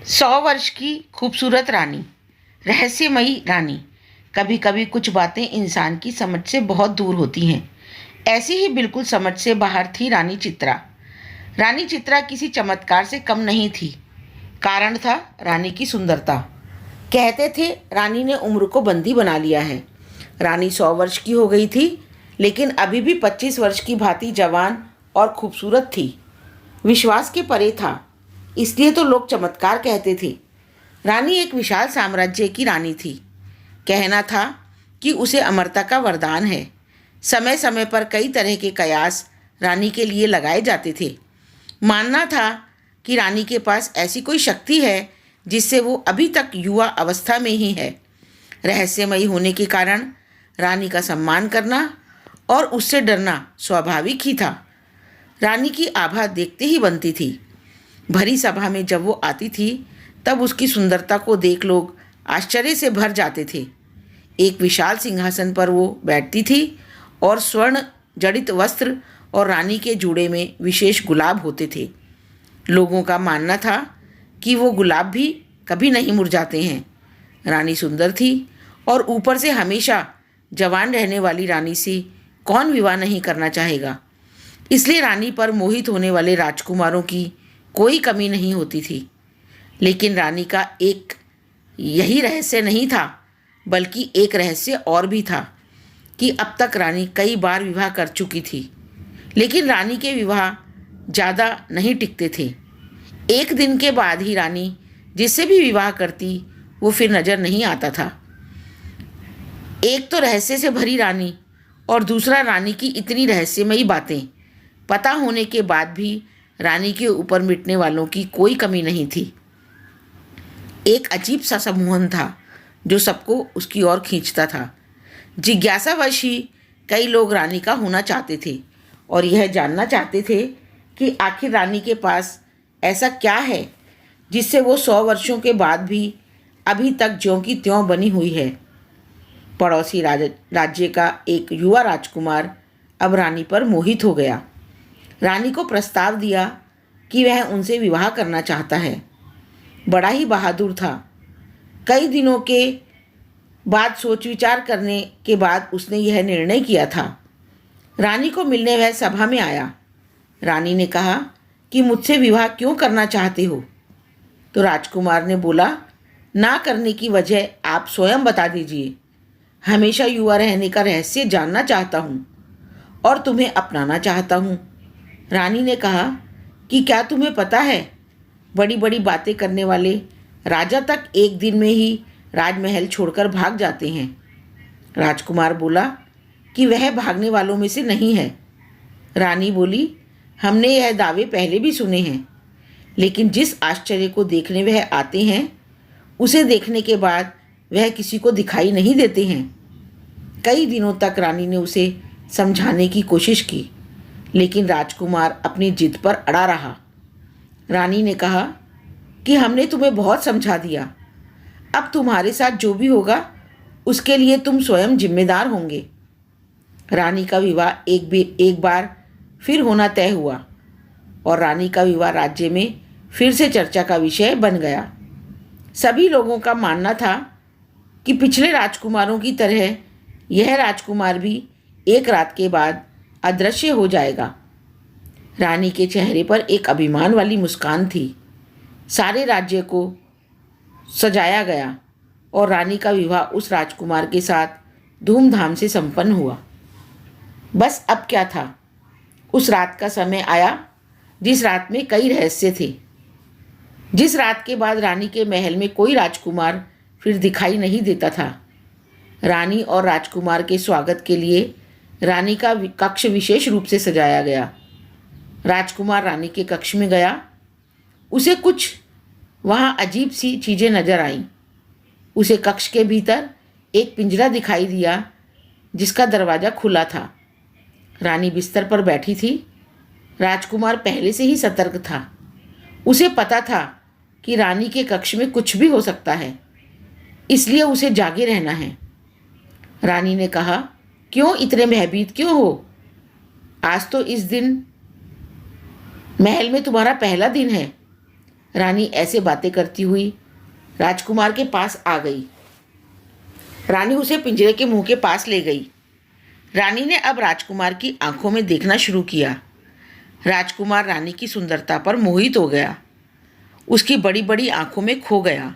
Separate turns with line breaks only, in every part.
100 वर्ष की खूबसूरत रानी, रहस्यमयी रानी। कभी कभी कुछ बातें इंसान की समझ से बहुत दूर होती हैं। ऐसी ही बिल्कुल समझ से बाहर थी रानी चित्रा। रानी चित्रा किसी चमत्कार से कम नहीं थी। कारण था रानी की सुंदरता। कहते थे रानी ने उम्र को बंदी बना लिया है। रानी 100 वर्ष की हो गई थी, लेकिन अभी भी 25 वर्ष की भांति जवान और खूबसूरत थी। विश्वास के परे था, इसलिए तो लोग चमत्कार कहते थे। रानी एक विशाल साम्राज्य की रानी थी। कहना था कि उसे अमरता का वरदान है। समय समय पर कई तरह के कयास रानी के लिए लगाए जाते थे। मानना था कि रानी के पास ऐसी कोई शक्ति है जिससे वो अभी तक युवा अवस्था में ही है। रहस्यमयी होने के कारण रानी का सम्मान करना और उससे डरना स्वाभाविक ही था। रानी की आभा देखते ही बनती थी। भरी सभा में जब वो आती थी, तब उसकी सुंदरता को देख लोग आश्चर्य से भर जाते थे। एक विशाल सिंहासन पर वो बैठती थी और स्वर्ण जड़ित वस्त्र और रानी के जूड़े में विशेष गुलाब होते थे। लोगों का मानना था कि वो गुलाब भी कभी नहीं मुरझाते हैं। रानी सुंदर थी और ऊपर से हमेशा जवान रहने वाली रानी से कौन विवाह नहीं करना चाहेगा। इसलिए रानी पर मोहित होने वाले राजकुमारों की कोई कमी नहीं होती थी। लेकिन रानी का एक यही रहस्य नहीं था, बल्कि एक रहस्य और भी था कि अब तक रानी कई बार विवाह कर चुकी थी, लेकिन रानी के विवाह ज़्यादा नहीं टिकते थे। एक दिन के बाद ही रानी जिससे भी विवाह करती, वो फिर नज़र नहीं आता था। एक तो रहस्य से भरी रानी और दूसरा रानी की इतनी रहस्यमयी बातें। पता होने के बाद भी रानी के ऊपर मिटने वालों की कोई कमी नहीं थी। एक अजीब सा सम्मोहन था जो सबको उसकी ओर खींचता था। जिज्ञासावश ही कई लोग रानी का होना चाहते थे और यह जानना चाहते थे कि आखिर रानी के पास ऐसा क्या है जिससे वो 100 वर्षों के बाद भी अभी तक ज्यों की त्यों बनी हुई है। पड़ोसी राज्य का एक युवा राजकुमार अब रानी पर मोहित हो गया। रानी को प्रस्ताव दिया कि वह उनसे विवाह करना चाहता है। बड़ा ही बहादुर था। कई दिनों के बाद सोच विचार करने के बाद उसने यह निर्णय किया था। रानी को मिलने वह सभा में आया। रानी ने कहा कि मुझसे विवाह क्यों करना चाहते हो? तो राजकुमार ने बोला, ना करने की वजह आप स्वयं बता दीजिए। हमेशा युवा रहने का रहस्य जानना चाहता हूँ और तुम्हें अपनाना चाहता हूँ। रानी ने कहा कि क्या तुम्हें पता है, बड़ी बड़ी बातें करने वाले राजा तक एक दिन में ही राजमहल छोड़कर भाग जाते हैं। राजकुमार बोला कि वह भागने वालों में से नहीं है। रानी बोली, हमने यह दावे पहले भी सुने हैं, लेकिन जिस आश्चर्य को देखने वह आते हैं, उसे देखने के बाद वह किसी को दिखाई नहीं देते हैं। कई दिनों तक रानी ने उसे समझाने की कोशिश की, लेकिन राजकुमार अपनी जिद पर अड़ा रहा। रानी ने कहा कि हमने तुम्हें बहुत समझा दिया। अब तुम्हारे साथ जो भी होगा उसके लिए तुम स्वयं जिम्मेदार होंगे। रानी का विवाह एक बार फिर होना तय हुआ और रानी का विवाह राज्य में फिर से चर्चा का विषय बन गया। सभी लोगों का मानना था कि पिछले राजकुमारों की तरह यह राजकुमार भी एक रात के बाद अदृश्य हो जाएगा। रानी के चेहरे पर एक अभिमान वाली मुस्कान थी। सारे राज्य को सजाया गया और रानी का विवाह उस राजकुमार के साथ धूमधाम से संपन्न हुआ। बस अब क्या था, उस रात का समय आया जिस रात में कई रहस्य थे। जिस रात के बाद रानी के महल में कोई राजकुमार फिर दिखाई नहीं देता था। रानी और राजकुमार के स्वागत के लिए रानी का कक्ष विशेष रूप से सजाया गया। राजकुमार रानी के कक्ष में गया। उसे कुछ वहाँ अजीब सी चीज़ें नजर आईं। उसे कक्ष के भीतर एक पिंजरा दिखाई दिया जिसका दरवाज़ा खुला था। रानी बिस्तर पर बैठी थी। राजकुमार पहले से ही सतर्क था। उसे पता था कि रानी के कक्ष में कुछ भी हो सकता है, इसलिए उसे जागे रहना है। रानी ने कहा, क्यों इतने भयभीत क्यों हो? आज तो इस दिन महल में तुम्हारा पहला दिन है। रानी ऐसे बातें करती हुई राजकुमार के पास आ गई। रानी उसे पिंजरे के मुंह के पास ले गई। रानी ने अब राजकुमार की आंखों में देखना शुरू किया। राजकुमार रानी की सुंदरता पर मोहित हो गया, उसकी बड़ी बड़ी आंखों में खो गया।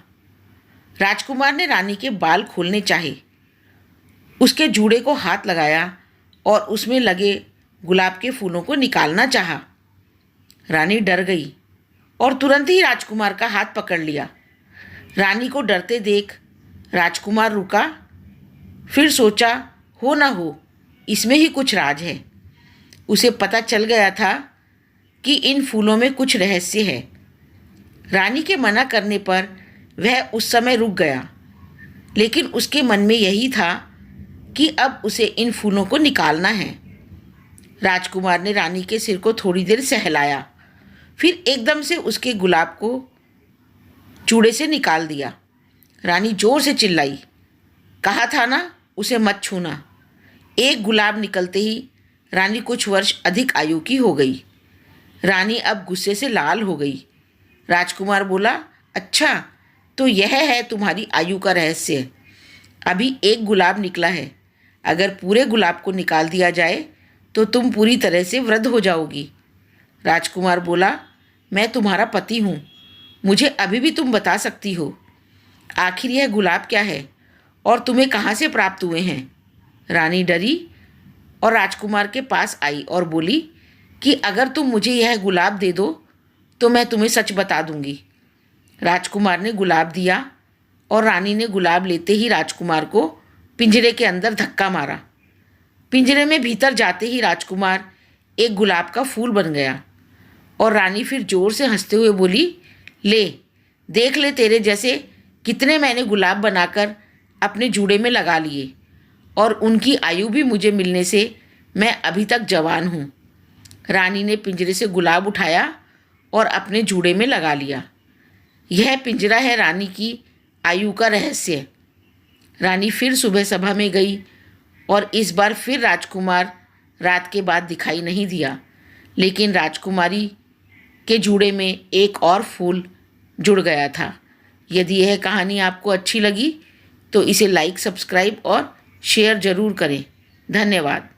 राजकुमार ने रानी के बाल खोलने चाहे, उसके जूड़े को हाथ लगाया और उसमें लगे गुलाब के फूलों को निकालना चाहा। रानी डर गई और तुरंत ही राजकुमार का हाथ पकड़ लिया। रानी को डरते देख राजकुमार रुका, फिर सोचा हो ना हो इसमें ही कुछ राज है। उसे पता चल गया था कि इन फूलों में कुछ रहस्य है। रानी के मना करने पर वह उस समय रुक गया, लेकिन उसके मन में यही था कि अब उसे इन फूलों को निकालना है। राजकुमार ने रानी के सिर को थोड़ी देर सहलाया, फिर एकदम से उसके गुलाब को चूड़े से निकाल दिया। रानी जोर से चिल्लाई, कहा था ना उसे मत छूना। एक गुलाब निकलते ही रानी कुछ वर्ष अधिक आयु की हो गई। रानी अब गुस्से से लाल हो गई। राजकुमार बोला, अच्छा तो यह है तुम्हारी आयु का रहस्य। अभी एक गुलाब निकला है, अगर पूरे गुलाब को निकाल दिया जाए तो तुम पूरी तरह से वृद्ध हो जाओगी। राजकुमार बोला, मैं तुम्हारा पति हूँ, मुझे अभी भी तुम बता सकती हो आखिर यह गुलाब क्या है और तुम्हें कहाँ से प्राप्त हुए हैं। रानी डरी और राजकुमार के पास आई और बोली कि अगर तुम मुझे यह गुलाब दे दो तो मैं तुम्हें सच बता दूंगी। राजकुमार ने गुलाब दिया और रानी ने गुलाब लेते ही राजकुमार को पिंजरे के अंदर धक्का मारा। पिंजरे में भीतर जाते ही राजकुमार एक गुलाब का फूल बन गया और रानी फिर जोर से हंसते हुए बोली, ले देख ले तेरे जैसे कितने मैंने गुलाब बनाकर अपने जूड़े में लगा लिए और उनकी आयु भी मुझे मिलने से मैं अभी तक जवान हूँ। रानी ने पिंजरे से गुलाब उठाया और अपने जूड़े में लगा लिया। यह पिंजरा है रानी की आयु का रहस्य। रानी फिर सुबह सभा में गई और इस बार फिर राजकुमार रात के बाद दिखाई नहीं दिया, लेकिन राजकुमारी के जूड़े में एक और फूल जुड़ गया था। यदि यह कहानी आपको अच्छी लगी तो इसे लाइक, सब्सक्राइब और शेयर ज़रूर करें। धन्यवाद।